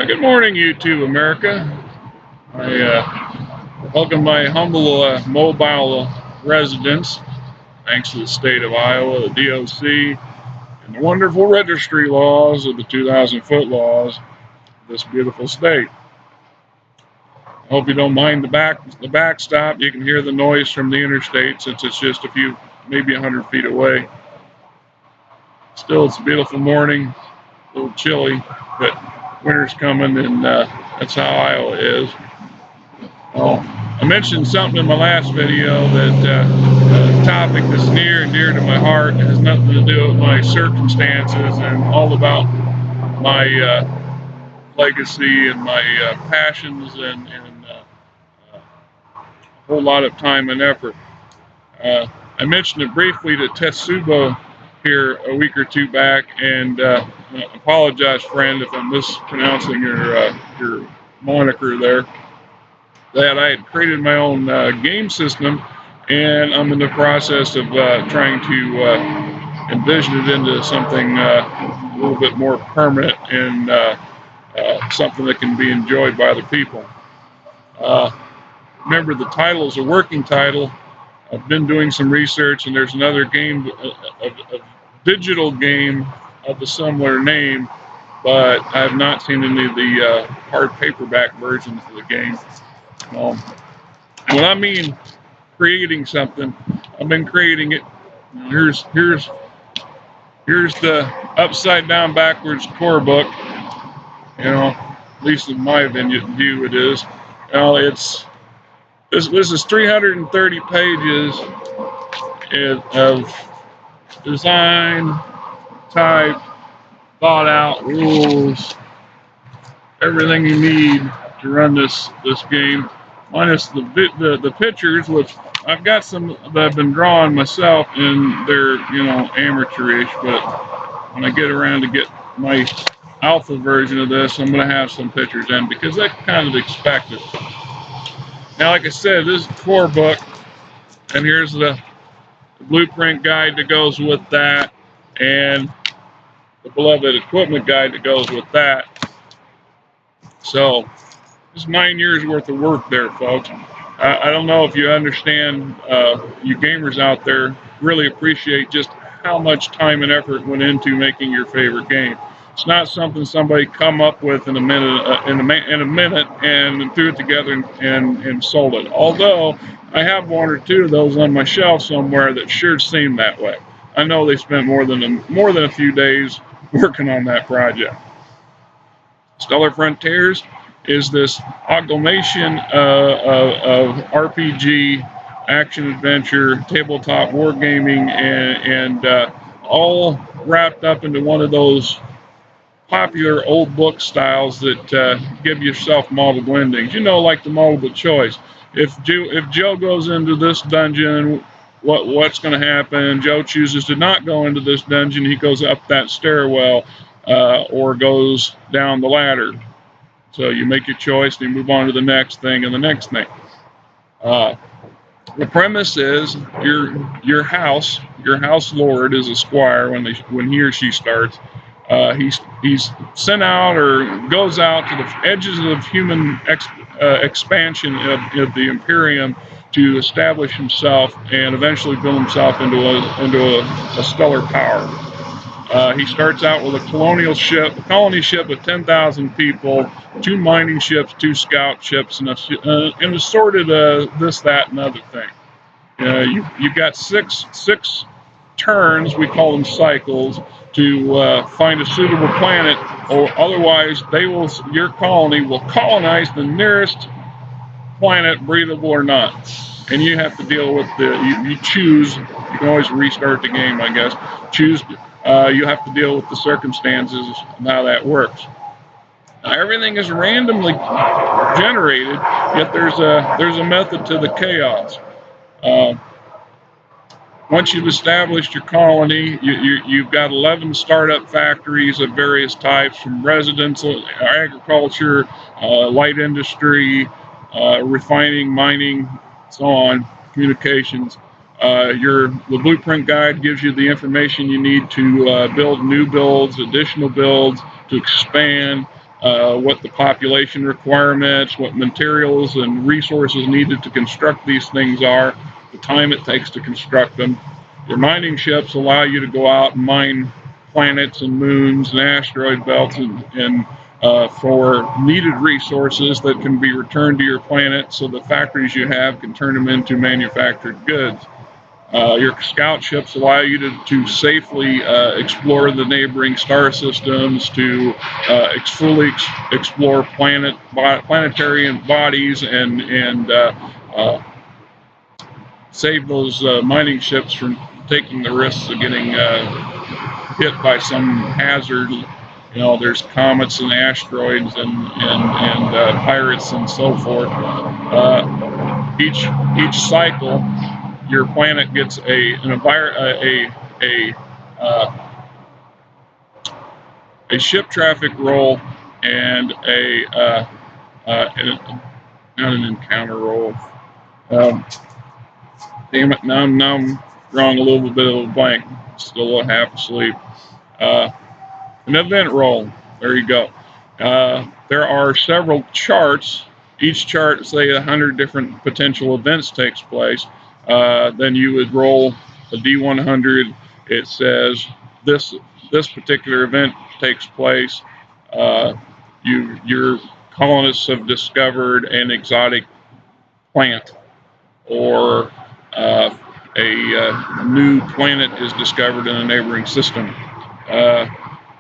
Good morning, YouTube America. I welcome my humble mobile residents, thanks to the state of Iowa, the DOC, and the wonderful registry laws of the 2,000-foot laws of this beautiful state. I hope you don't mind the backstop. You can hear the noise from the interstate since it's just maybe 100 feet away. Still, it's a beautiful morning, a little chilly, but winter's coming, and that's how Iowa is. Oh, I mentioned something in my last video that a topic that's near and dear to my heart. It has nothing to do with my circumstances and all about my legacy and my passions and a whole lot of time and effort. I mentioned it briefly to Tetsubo here a week or two back, and apologize, friend, if I'm mispronouncing your moniker there. That I had created my own game system, and I'm in the process of trying to envision it into something a little bit more permanent and something that can be enjoyed by other people. Remember, the title is a working title. I've been doing some research, and there's another game, a digital game of a similar name, but I have not seen any of the hard paperback versions of the game. When I mean creating something, I've been creating it. Here's the upside down backwards core book. At least in my view, it is. This is 330 pages of design, type, thought out rules, everything you need to run this game. Minus the pictures, which I've got some that I've been drawing myself, and they're amateurish. But when I get around to get my alpha version of this, I'm going to have some pictures in because that's kind of expected. Now, like I said, this is the core book, and here's the blueprint guide that goes with that, and the beloved equipment guide that goes with that. So, it's 9 years worth of work there, folks. I don't know if you understand, you gamers out there really appreciate just how much time and effort went into making your favorite game. It's not something somebody come up with in a minute and threw it together and sold it. Although I have one or two of those on my shelf somewhere that sure seem that way. I know they spent more than a few days working on that project. Stellar Frontiers is this amalgamation of RPG, action adventure, tabletop wargaming, and all wrapped up into one of those popular old book styles that give yourself multiple endings. Like the multiple choice. If Joe goes into this dungeon, what's going to happen? Joe chooses to not go into this dungeon. He goes up that stairwell or goes down the ladder. So you make your choice, and you move on to the next thing and the next thing. The premise is your house lord is a squire when he or she starts. He's sent out or goes out to the edges of human expansion of the Imperium to establish himself and eventually build himself into a stellar power. He starts out with a colony ship of 10,000 people, 2 mining ships, 2 scout ships, and assorted this, that, and other thing. You've got six turns, we call them cycles, to find a suitable planet, or otherwise your colony will colonize the nearest planet, breathable or not. And you have to deal with you choose. You can always restart the game, I guess. You have to deal with the circumstances and how that works. Now, everything is randomly generated, yet there's a method to the chaos. Once you've established your colony, you've got 11 startup factories of various types, from residential, agriculture, light industry, refining, mining, so on, communications. The blueprint guide gives you the information you need to build new builds, additional builds, to expand. what the population requirements, what materials and resources needed to construct these things are, the time it takes to construct them. Your mining ships allow you to go out and mine planets and moons and asteroid belts and for needed resources that can be returned to your planet so the factories you have can turn them into manufactured goods. Your scout ships allow you to safely explore the neighboring star systems, to fully explore planetary bodies and save those mining ships from taking the risks of getting hit by some hazard. You know, there's comets and asteroids and pirates and so forth. Each cycle, your planet gets a ship traffic roll and not an encounter roll. Damn it! Now I'm drawing a little bit of a blank. Still half asleep. An event roll. There you go. There are several charts. Each chart, say 100 different potential events takes place. Then you would roll a D100. It says this particular event takes place. Your colonists have discovered an exotic plant, or a new planet is discovered in a neighboring system.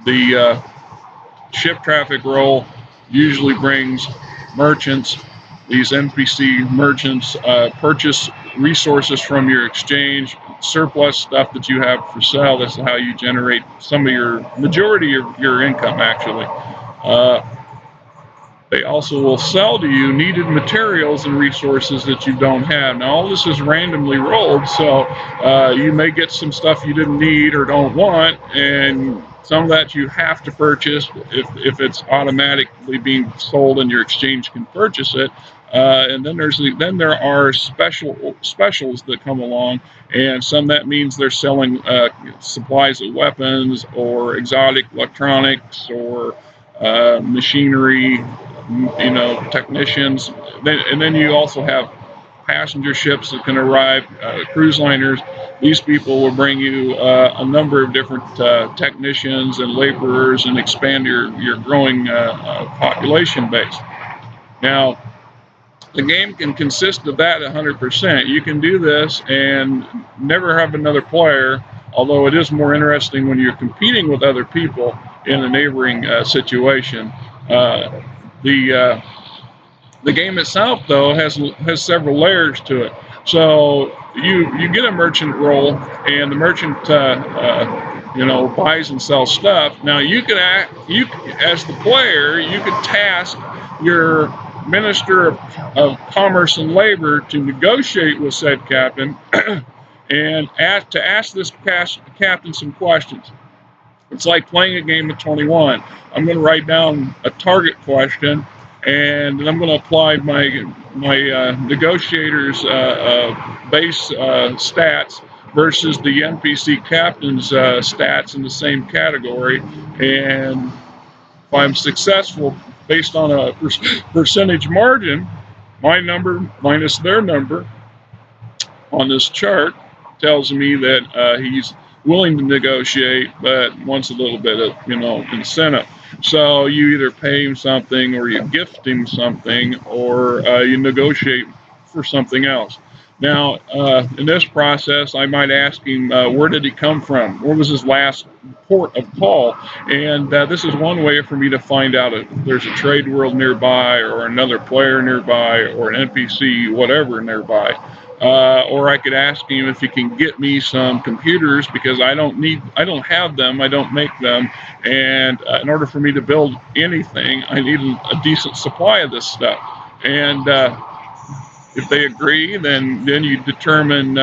The ship traffic roll usually brings merchants. These NPC merchants purchase resources from your exchange, surplus stuff that you have for sale. That's how you generate majority of your income, actually. They also will sell to you needed materials and resources that you don't have. Now, all this is randomly rolled, so you may get some stuff you didn't need or don't want, and some of that you have to purchase if it's automatically being sold and your exchange can purchase it. And then there are specials that come along, and some that means they're selling supplies of weapons or exotic electronics or machinery, technicians. And then you also have passenger ships that can arrive, cruise liners. These people will bring you a number of different technicians and laborers and expand your growing population base. Now, the game can consist of that 100%. You can do this and never have another player, although it is more interesting when you're competing with other people in a neighboring situation. The game itself, though, has several layers to it. So you get a merchant roll, and the merchant buys and sells stuff. Now as the player, you could task your Minister of Commerce and Labor to negotiate with said captain and ask this captain some questions. It's like playing a game of 21. I'm going to write down a target question, and then I'm going to apply my negotiator's base stats versus the NPC captain's stats in the same category. And if I'm successful, based on a percentage margin, my number minus their number on this chart tells me that he's willing to negotiate, but wants a little bit of incentive. So you either pay him something, or you gift him something, or you negotiate for something else. Now, in this process, I might ask him, where did he come from? Where was his last port of call? And this is one way for me to find out if there's a trade world nearby, or another player nearby, or an NPC, whatever nearby. Or I could ask him if he can get me some computers, because I don't have them, I don't make them, and in order for me to build anything, I need a decent supply of this stuff. And if they agree, then you determine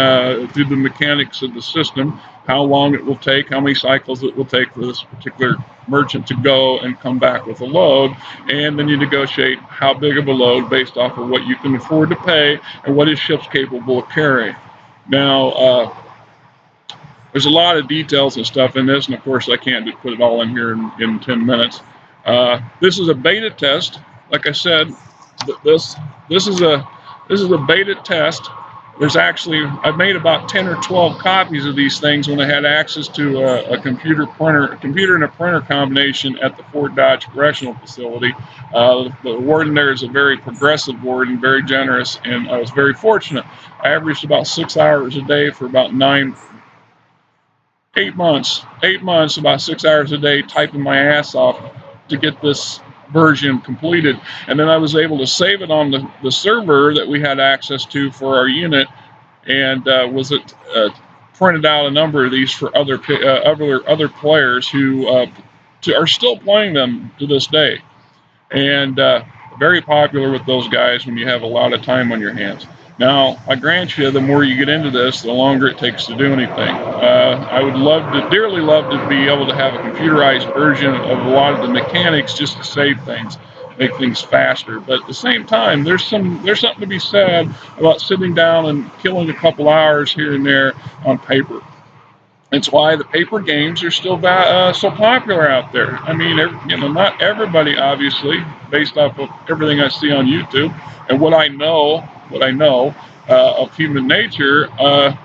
through the mechanics of the system how long it will take, how many cycles it will take for this particular merchant to go and come back with a load, and then you negotiate how big of a load based off of what you can afford to pay and what his ship's capable of carrying. Now, there's a lot of details and stuff in this, and of course I can't put it all in here in 10 minutes. This is a beta test. Like I said, this is a beta test. There's actually, I've made about 10 or 12 copies of these things when I had access to a computer and a printer combination at the Fort Dodge Correctional Facility. The warden there is a very progressive warden, very generous, and I was very fortunate. I averaged about 6 hours a day for about 8 months, about 6 hours a day, typing my ass off to get this version completed. And then I was able to save it on the server that we had access to for our unit, and printed out a number of these for other players who are still playing them to this day. And very popular with those guys when you have a lot of time on your hands. Now, I grant you, the more you get into this, the longer it takes to do anything. I would dearly love to be able to have a computerized version of a lot of the mechanics just to save things, make things faster. But at the same time, there's something to be said about sitting down and killing a couple hours here and there on paper. It's why the paper games are still so popular out there. I mean, not everybody, obviously, based off of everything I see on YouTube and what I know of human nature,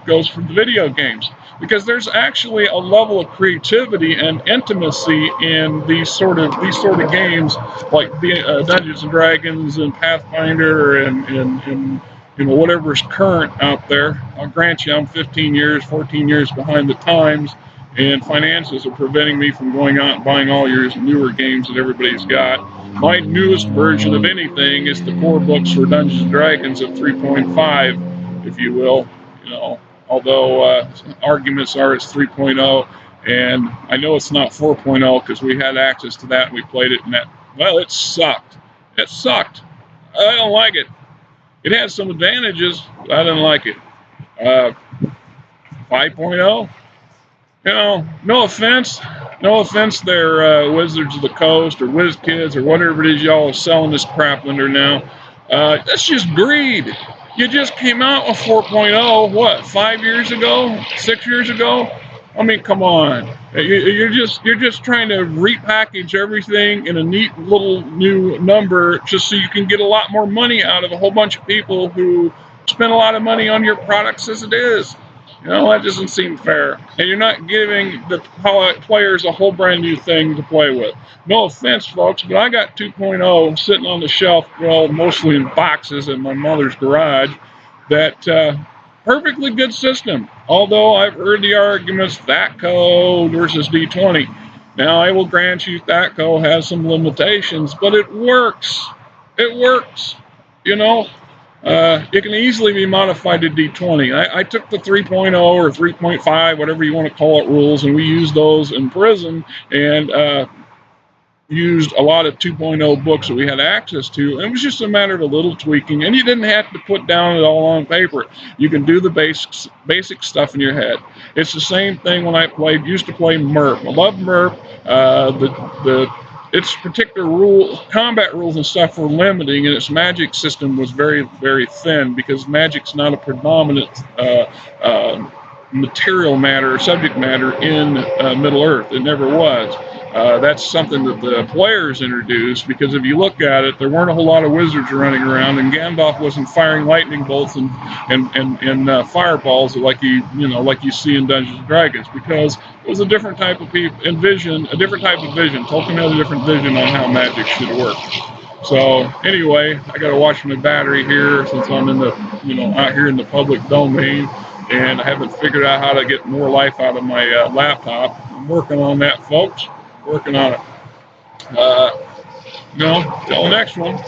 goes from the video games. Because there's actually a level of creativity and intimacy in these sort of games, like Dungeons and Dragons and Pathfinder and whatever's current out there. I'll grant you, I'm 14 years behind the times, and finances are preventing me from going out and buying all your newer games that everybody's got. My newest version of anything is the core books for Dungeons and Dragons of 3.5, if you will. Although arguments are it's 3.0, and I know it's not 4.0 because we had access to that and we played it, and it sucked. It sucked. I don't like it. It has some advantages, but I didn't like it. 5.0, no offense there, Wizards of the Coast or Wiz Kids or whatever it is y'all are selling this crap under now. That's just greed. You just came out with 4.0, what, 5 years ago, 6 years ago? I mean, come on. You're just trying to repackage everything in a neat little new number just so you can get a lot more money out of a whole bunch of people who spend a lot of money on your products as it is. That doesn't seem fair. And you're not giving the players a whole brand new thing to play with. No offense, folks, but I got 2.0 sitting on the shelf, well, mostly in boxes in my mother's garage, that perfectly good system. Although I've heard the arguments THATCO versus D20. Now, I will grant you THATCO has some limitations, but it works. It works. It can easily be modified to D20. I took the 3.0 or 3.5, whatever you want to call it, rules, and we used those in prison and used a lot of 2.0 books that we had access to. And it was just a matter of a little tweaking, and you didn't have to put down it all on paper. You can do the basic stuff in your head. It's the same thing when I used to play MERP. I love MERP. Its particular combat rules and stuff were limiting, and its magic system was very, very thin because magic's not a predominant material matter or subject matter in Middle Earth. It never was. That's something that the players introduced, because if you look at it, there weren't a whole lot of wizards running around, and Gandalf wasn't firing lightning bolts and fireballs like you see in Dungeons and Dragons, because it was a different type of vision. Tolkien had a different vision on how magic should work. So anyway, I got to watch my battery here since I'm in the out here in the public domain, and I haven't figured out how to get more life out of my laptop. I'm working on that, folks. Working on it. Till the next one.